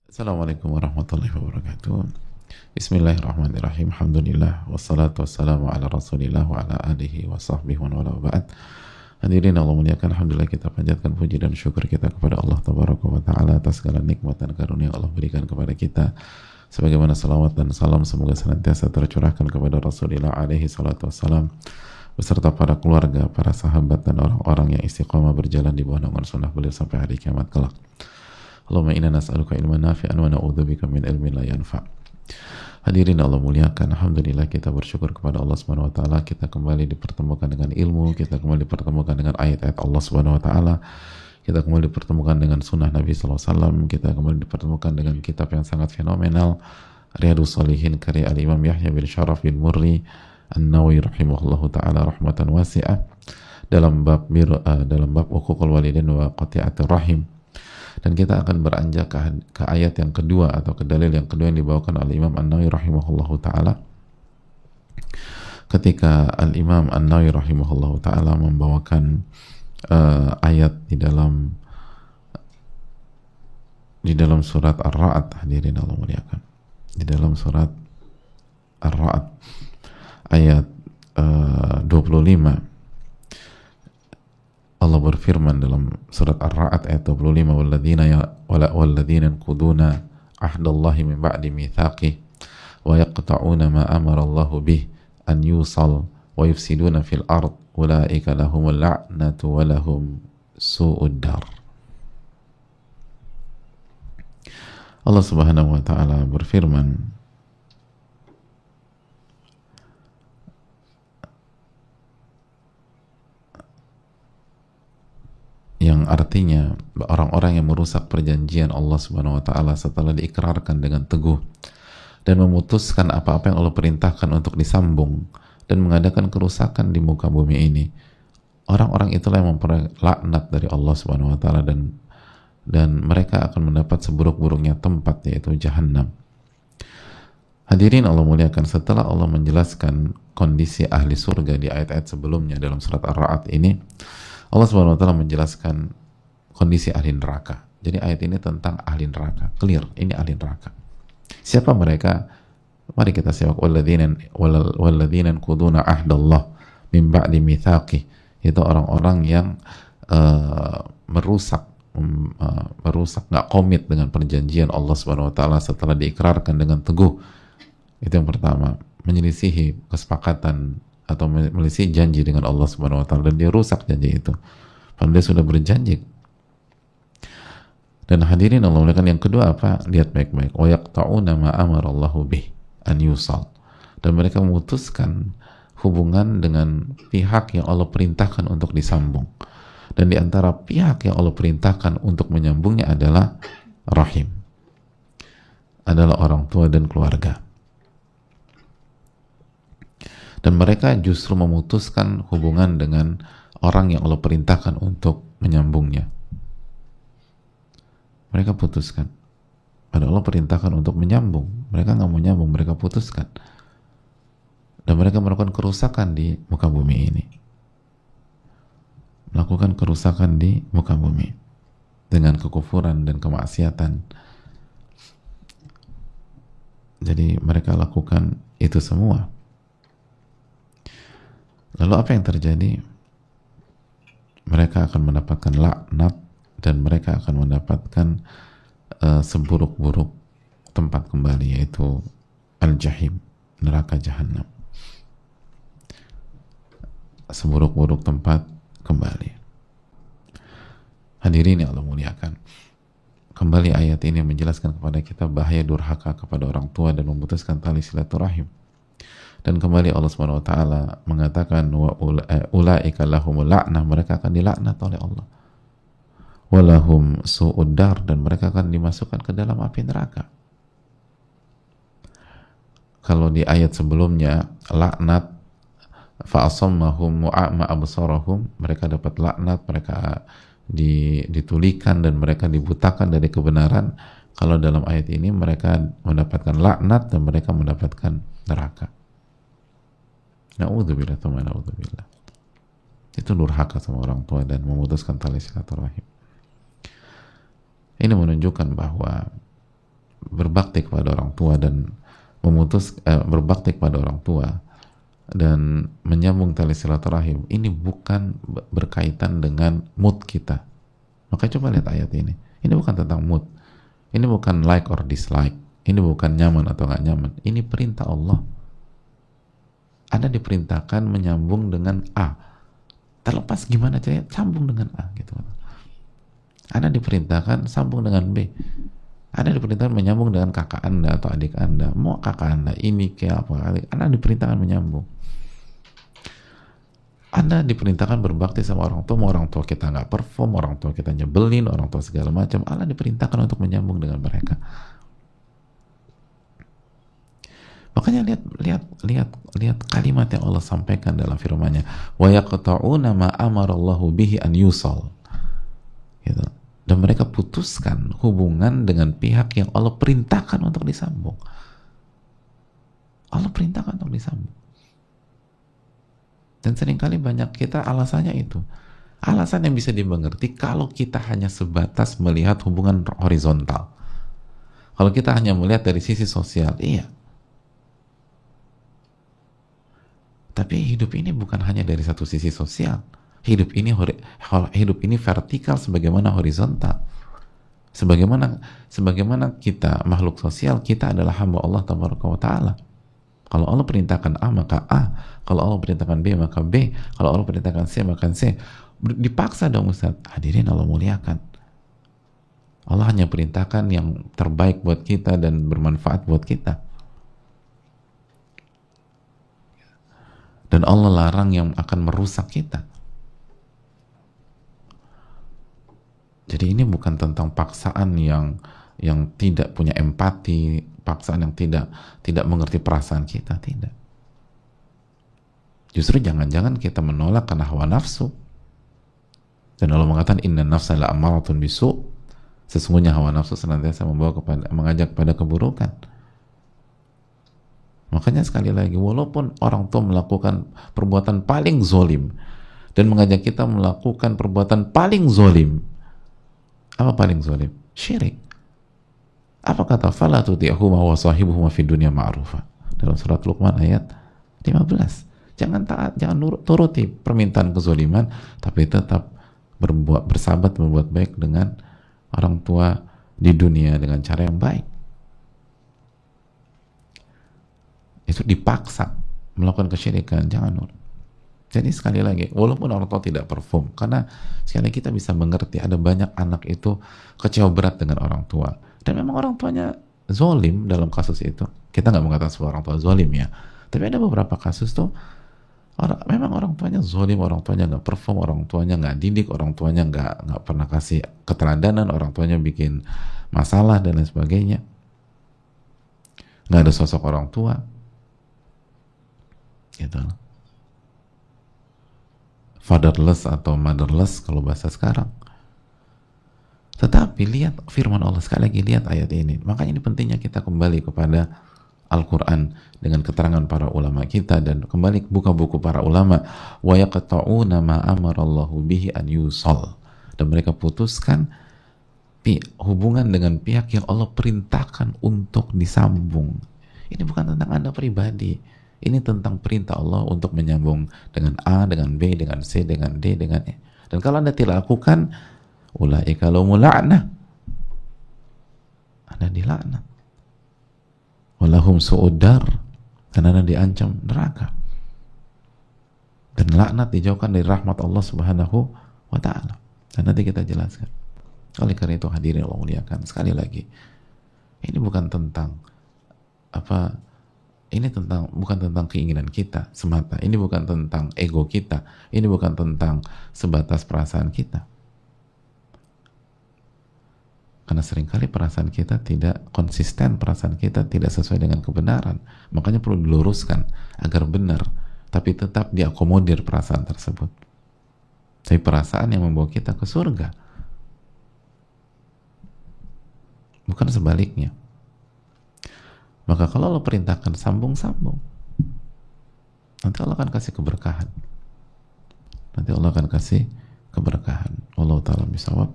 Assalamualaikum warahmatullahi wabarakatuh. Bismillahirrahmanirrahim. Alhamdulillah wassalatu wassalamu ala Rasulillah wa ala alihi wa sahbihi wa ala ba'd. Hadirin Allah muliakan, alhamdulillah kita panjatkan puji dan syukur kita kepada Allah tabaraka wa taala atas segala nikmat dan karunia yang Allah berikan kepada kita. Sebagaimana salawat dan salam semoga senantiasa tercurahkan kepada Rasulullah alaihi salatu wassalam beserta para keluarga, para sahabat dan orang-orang yang istiqamah berjalan di bawah naungan sunnah beliau sampai hari kiamat kelak. Allahumma inna nas'aluka ilman nafi'an wa na'udzubika min ilmin la yanfa'. Hadirin Allah muliakan, alhamdulillah kita bersyukur kepada Allah Subhanahu wa taala, kita kembali dipertemukan dengan ilmu, kita kembali dipertemukan dengan ayat-ayat Allah Subhanahu wa taala, kita kembali dipertemukan dengan sunnah Nabi sallallahu alaihi wasallam, kita kembali dipertemukan dengan kitab yang sangat fenomenal, Riyadhus Shalihin karya Al-Imam Yahya bin Sharaf bin Murri An-Nawawi rahimahullahu taala rahmatan wasi'ah, dalam bab uququl walidain wa qati'atir rahim. Dan kita akan beranjak ke ayat yang kedua atau ke dalil yang kedua yang dibawakan oleh Imam An-Nawawi rahimahullahu ta'ala ketika Al-Imam An-Nawawi rahimahullahu ta'ala membawakan ayat di dalam surat Ar-Ra'd. Hadirin Allah muliakan, di dalam surat Ar-Ra'd ayat 25 Allah berfirman dalam surat Ar-Ra'd ayat 25, walladzina yanquduna ahdallahi min ba'di mitsaqih wa yaqta'una ma amara Allahu bih an yusal wa yufsiduna fil ard ulaika lahumul la'natu wa lahum su'ud dar. Allah Subhanahu wa taala berfirman, yang artinya orang-orang yang merusak perjanjian Allah Subhanahu wa taala setelah diikrarkan dengan teguh dan memutuskan apa-apa yang Allah perintahkan untuk disambung dan mengadakan kerusakan di muka bumi ini, orang-orang itulah yang memperoleh laknat dari Allah Subhanahu wa taala dan mereka akan mendapat seburuk-buruknya tempat, yaitu Jahannam. Hadirin Allah muliakan, setelah Allah menjelaskan kondisi ahli surga di ayat-ayat sebelumnya dalam surat Ar-Ra'd ini, Allah Subhanahu wa taala menjelaskan kondisi ahli neraka. Jadi ayat ini tentang ahli neraka. Clear, ini ahli neraka. Siapa mereka? Mari kita simak, walladzina yanquduna ahdallah min ba'di mitsaqih. Itu orang-orang yang merusak enggak komit dengan perjanjian Allah Subhanahu wa taala setelah diikrarkan dengan teguh. Itu yang pertama, menyelisihi kesepakatan atau melisih janji dengan Allah Subhanahu wa taala, dan dia rusak janji itu. Padahal dia sudah berjanji. Dan hadirin Allah muliakan, yang kedua apa? Lihat baik-baik. Wa yaqta'una ma amara Allahu bih an yusal. Dan mereka memutuskan hubungan dengan pihak yang Allah perintahkan untuk disambung. Dan di antara pihak yang Allah perintahkan untuk menyambungnya adalah rahim. Adalah orang tua dan keluarga. Dan mereka justru memutuskan hubungan dengan orang yang Allah perintahkan untuk menyambungnya. Mereka putuskan. Padahal Allah perintahkan untuk menyambung, mereka nggak mau nyambung, mereka putuskan. Dan mereka melakukan kerusakan di muka bumi ini. Melakukan kerusakan di muka bumi dengan kekufuran dan kemaksiatan. Jadi mereka lakukan itu semua. Lalu apa yang terjadi? Mereka akan mendapatkan laknat dan mereka akan mendapatkan seburuk-buruk tempat kembali, yaitu Al-Jahim, neraka Jahannam. Seburuk-buruk tempat kembali. Hadirin yang Allah muliakan, kembali ayat ini menjelaskan kepada kita bahaya durhaka kepada orang tua dan memutuskan tali silaturahim. Dan kembali Allah Subhanahu wa taala mengatakan wa ulaika lahumul la'nah, mereka akan dilaknat oleh Allah. Walahum su'ud dar, dan mereka akan dimasukkan ke dalam api neraka. Kalau di ayat sebelumnya laknat fa'asammahum wa'ama absarahum, mereka dapat laknat, mereka ditulikan dan mereka dibutakan dari kebenaran. Kalau dalam ayat ini mereka mendapatkan laknat dan mereka mendapatkan neraka. Na'udzubillah, tsumma na'udzubillah. Itu durhaka sama orang tua dan memutuskan tali silaturahim. Ini menunjukkan bahwa berbakti kepada orang tua dan berbakti kepada orang tua dan menyambung tali silaturahim, ini bukan berkaitan dengan mood kita. Makanya coba lihat ayat ini. Ini bukan tentang mood. Ini bukan like or dislike. Ini bukan nyaman atau nggak nyaman. Ini perintah Allah. Anda diperintahkan menyambung dengan A. Terlepas gimana caranya, sambung dengan A gitu. Anda diperintahkan sambung dengan B. Anda diperintahkan menyambung dengan kakak Anda atau adik Anda. Mau kakak Anda ini kayak apa? Anda diperintahkan menyambung. Anda diperintahkan berbakti sama orang tua. Mau orang tua kita nggak perform, orang tua kita nyebelin, orang tua segala macam, Anda diperintahkan untuk menyambung dengan mereka. Makanya lihat kalimat yang Allah sampaikan dalam firman-Nya, wa yaqta'una ma amarallahu bihi an yusal. Gitu. Dan mereka putuskan hubungan dengan pihak yang Allah perintahkan untuk disambung. Allah perintahkan untuk disambung. Dan seringkali banyak kita alasannya itu. Alasan yang bisa dimengerti kalau kita hanya sebatas melihat hubungan horizontal. Kalau kita hanya melihat dari sisi sosial, iya. Tapi hidup ini bukan hanya dari satu sisi sosial. Hidup ini vertikal sebagaimana horizontal. Sebagaimana kita makhluk sosial, kita adalah hamba Allah Tabaraka wa Ta'ala. Kalau Allah perintahkan A maka A, kalau Allah perintahkan B maka B, kalau Allah perintahkan C maka C. Dipaksa dong Ustaz. Hadirin Allah muliakan. Allah hanya perintahkan yang terbaik buat kita dan bermanfaat buat kita. Dan Allah larang yang akan merusak kita. Jadi ini bukan tentang paksaan yang tidak punya empati, paksaan yang tidak mengerti perasaan kita, tidak. Justru jangan-jangan kita menolak karena hawa nafsu. Dan Allah mengatakan inna nafsa la'amaratun bisu'. Sesungguhnya hawa nafsu senantiasa mengajak pada keburukan. Makanya sekali lagi, walaupun orang tua melakukan perbuatan paling zolim dan mengajak kita melakukan perbuatan paling zolim, apa paling zolim? Syirik. Apa kata fala tuti'huma wa sahibuhuma fid dunya ma'rufa dalam surat Luqman ayat 15. Jangan taat, jangan turuti permintaan kezoliman, tapi tetap bersahabat, berbuat baik dengan orang tua di dunia dengan cara yang baik. Itu dipaksa melakukan kesyirikan, jangan nurut. Jadi sekali lagi, walaupun orang tua tidak perform, karena sekali lagi kita bisa mengerti ada banyak anak itu kecewa berat dengan orang tua, dan memang orang tuanya zolim dalam kasus itu. Kita nggak mengatakan semua orang tua zolim ya, tapi ada beberapa kasus tuh memang orang tuanya zolim, orang tuanya nggak perform, orang tuanya nggak didik, orang tuanya nggak pernah kasih keteladanan, orang tuanya bikin masalah dan lain sebagainya. Nggak ada sosok orang tua. Gitu. Fatherless atau motherless kalau bahasa sekarang. Tetapi lihat firman Allah, sekali lagi lihat ayat ini. Makanya ini pentingnya kita kembali kepada Al-Quran dengan keterangan para ulama kita dan kembali buka buku para ulama. Wa yaqta'una ma amarallahu bihi an yusal. Dan mereka putuskan hubungan dengan pihak yang Allah perintahkan untuk disambung. Ini bukan tentang Anda pribadi. Ini tentang perintah Allah untuk menyambung dengan A, dengan B, dengan C, dengan D, dengan E. Dan kalau Anda tidak lakukan, ulaika lahumul la'nah. Anda dilaknat. Walahum su'udar. Dan Anda diancam neraka. Dan laknat dijauhkan dari rahmat Allah Subhanahu wa Ta'ala. Dan nanti kita jelaskan. Oleh karena itu hadirin Allah muliakan, sekali lagi, ini bukan tentang bukan tentang keinginan kita semata. Ini bukan tentang ego kita. Ini bukan tentang sebatas perasaan kita. Karena seringkali perasaan kita tidak konsisten, perasaan kita tidak sesuai dengan kebenaran. Makanya perlu diluruskan agar benar, tapi tetap diakomodir perasaan tersebut. Tapi perasaan yang membawa kita ke surga, bukan sebaliknya. Maka kalau Allah perintahkan sambung-sambung, nanti Allah akan kasih keberkahan. Nanti Allah akan kasih keberkahan. Wallahu ta'ala bishawab.